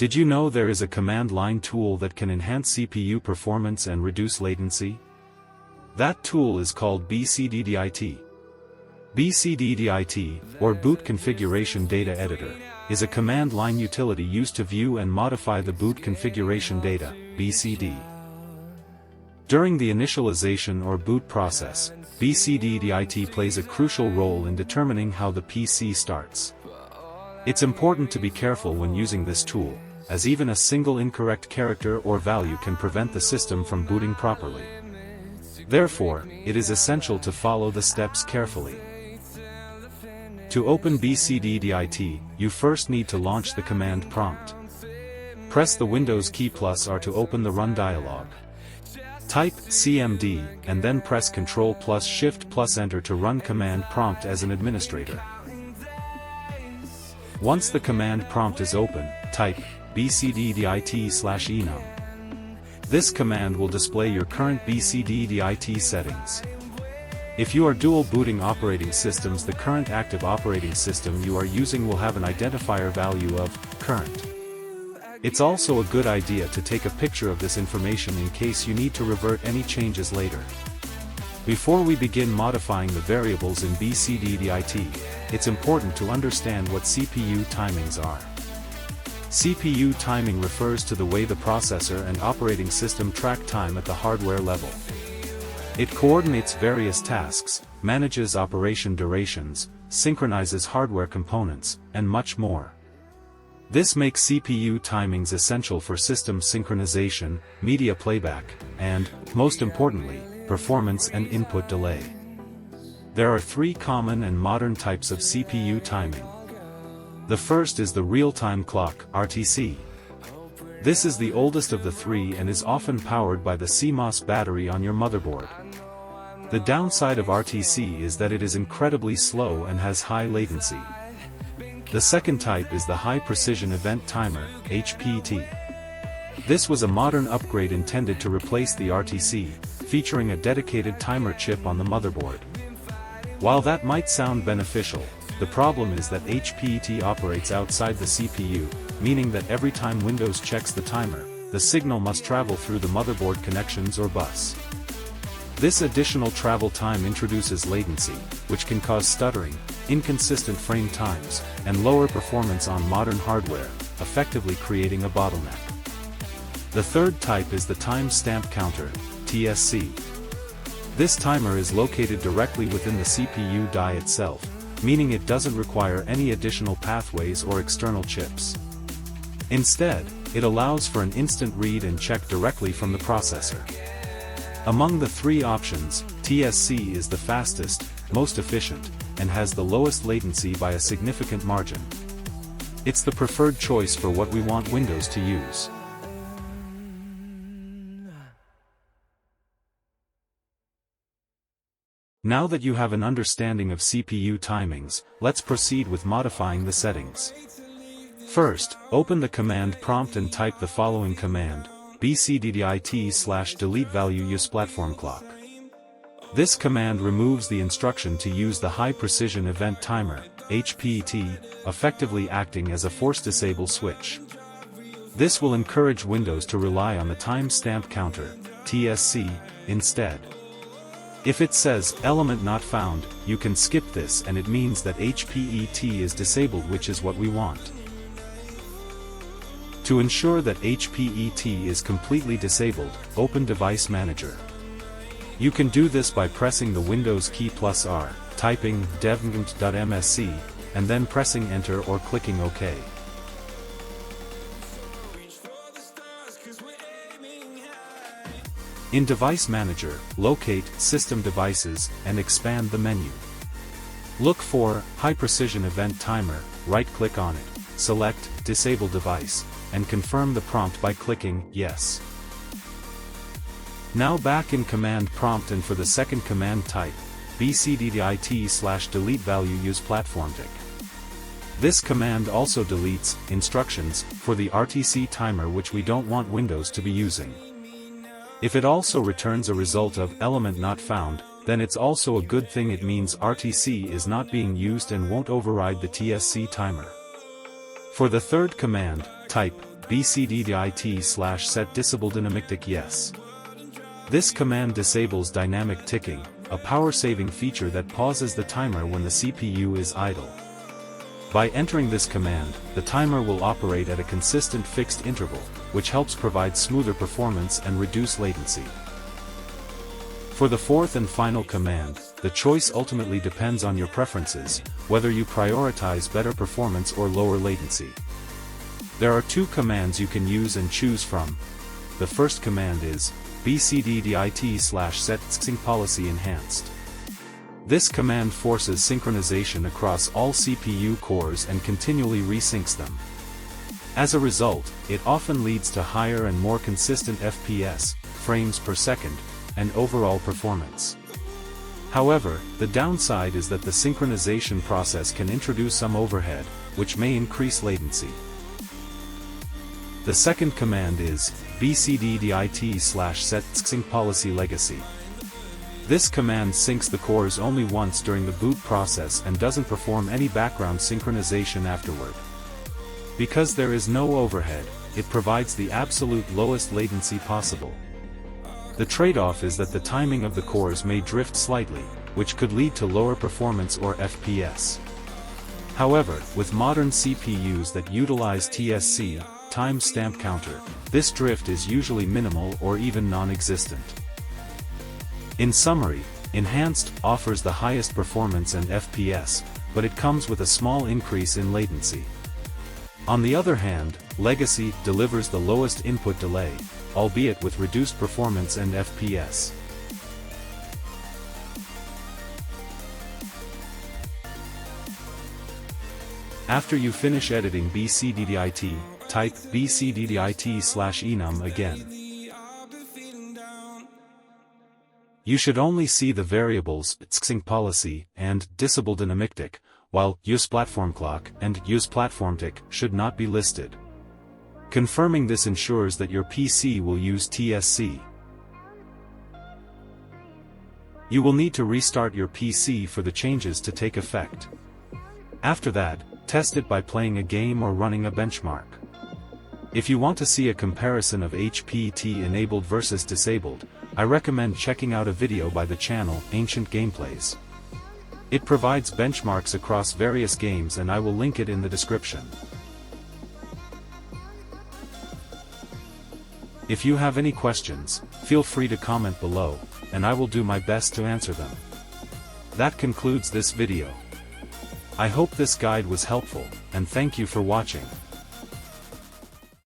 Did you know there is a command line tool that can enhance CPU performance and reduce latency? That tool is called BCDEdit. BCDEdit, or Boot Configuration Data Editor, is a command line utility used to view and modify the boot configuration data, BCD. During the initialization or boot process, BCDEdit plays a crucial role in determining how the PC starts. It's important to be careful when using this tool, as even a single incorrect character or value can prevent the system from booting properly. Therefore, it is essential to follow the steps carefully. To open BCDEdit, you first need to launch the command prompt. Press the Windows key +R to open the Run dialog. Type CMD, and then press Ctrl + Shift + Enter to run command prompt as an administrator. Once the command prompt is open, type BCDEdit/enum. This command will display your current BCDEdit settings. If you are dual booting operating systems, the current active operating system you are using will have an identifier value of current. It's also a good idea to take a picture of this information in case you need to revert any changes later. Before we begin modifying the variables in BCDEdit, it's important to understand what CPU timings are. CPU timing refers to the way the processor and operating system track time at the hardware level. It coordinates various tasks, manages operation durations, synchronizes hardware components, and much more. This makes CPU timings essential for system synchronization, media playback, and, most importantly, performance and input delay. There are three common and modern types of CPU timing. The first is the real-time clock, RTC. This is the oldest of the three and is often powered by the CMOS battery on your motherboard. The downside of RTC is that it is incredibly slow and has high latency. The second type is the High Precision Event Timer, HPT. This was a modern upgrade intended to replace the RTC, featuring a dedicated timer chip on the motherboard. While that might sound beneficial, the problem is that HPT operates outside the CPU, meaning that every time Windows checks the timer, the signal must travel through the motherboard connections or bus. This additional travel time introduces latency, which can cause stuttering, inconsistent frame times, and lower performance on modern hardware, effectively creating a bottleneck. The third type is the Time Stamp Counter, TSC. This timer is located directly within the CPU die itself, meaning it doesn't require any additional pathways or external chips. Instead, it allows for an instant read and check directly from the processor. Among the three options, TSC is the fastest, most efficient, and has the lowest latency by a significant margin. It's the preferred choice for what we want Windows to use. Now that you have an understanding of CPU timings, let's proceed with modifying the settings. First, open the command prompt and type the following command, BCDEdit/deletevalue useplatformclock. This command removes the instruction to use the High Precision Event Timer, HPT, effectively acting as a force disable switch. This will encourage Windows to rely on the Time Stamp Counter, TSC, instead. If it says element not found, you can skip this and it means that HPET is disabled, which is what we want. To ensure that HPET is completely disabled, open Device Manager. You can do this by pressing the Windows key +R, typing dev.msc, and then pressing Enter or clicking OK. In Device Manager, locate System Devices and expand the menu. Look for High Precision Event Timer, right-click on it, select Disable Device, and confirm the prompt by clicking Yes. Now back in command prompt, and for the second command type, BCDEdit/deletevalue useplatformtick. This command also deletes instructions for the RTC timer, which we don't want Windows to be using. If it also returns a result of element not found, then it's also a good thing. It means RTC is not being used and won't override the TSC timer. For the third command, type BCDEdit/set disabledynamictick yes. This command disables dynamic ticking, a power-saving feature that pauses the timer when the CPU is idle. By entering this command, the timer will operate at a consistent fixed interval, which helps provide smoother performance and reduce latency. For the fourth and final command, the choice ultimately depends on your preferences, whether you prioritize better performance or lower latency. There are two commands you can use and choose from. The first command is BCDEdit/set tscsyncpolicy enhanced. This command forces synchronization across all CPU cores and continually resyncs them. As a result, it often leads to higher and more consistent FPS, frames per second, and overall performance. However, the downside is that the synchronization process can introduce some overhead, which may increase latency. The second command is BCDEdit/set tscsyncpolicy legacy. This command syncs the cores only once during the boot process and doesn't perform any background synchronization afterward. Because there is no overhead, it provides the absolute lowest latency possible. The trade-off is that the timing of the cores may drift slightly, which could lead to lower performance or FPS. However, with modern CPUs that utilize TSC, time stamp counter, this drift is usually minimal or even non-existent. In summary, Enhanced offers the highest performance and FPS, but it comes with a small increase in latency. On the other hand, Legacy delivers the lowest input delay, albeit with reduced performance and FPS. After you finish editing BCDEdit, type BCDEdit/enum again. You should only see the variables tscsyncpolicy and disabledynamictick, while useplatformclock and useplatformtick should not be listed. Confirming this ensures that your PC will use TSC. You will need to restart your PC for the changes to take effect. After that, test it by playing a game or running a benchmark. If you want to see a comparison of HPT enabled versus disabled, I recommend checking out a video by the channel Ancient Gameplays. It provides benchmarks across various games and I will link it in the description. If you have any questions, feel free to comment below, and I will do my best to answer them. That concludes this video. I hope this guide was helpful, and thank you for watching.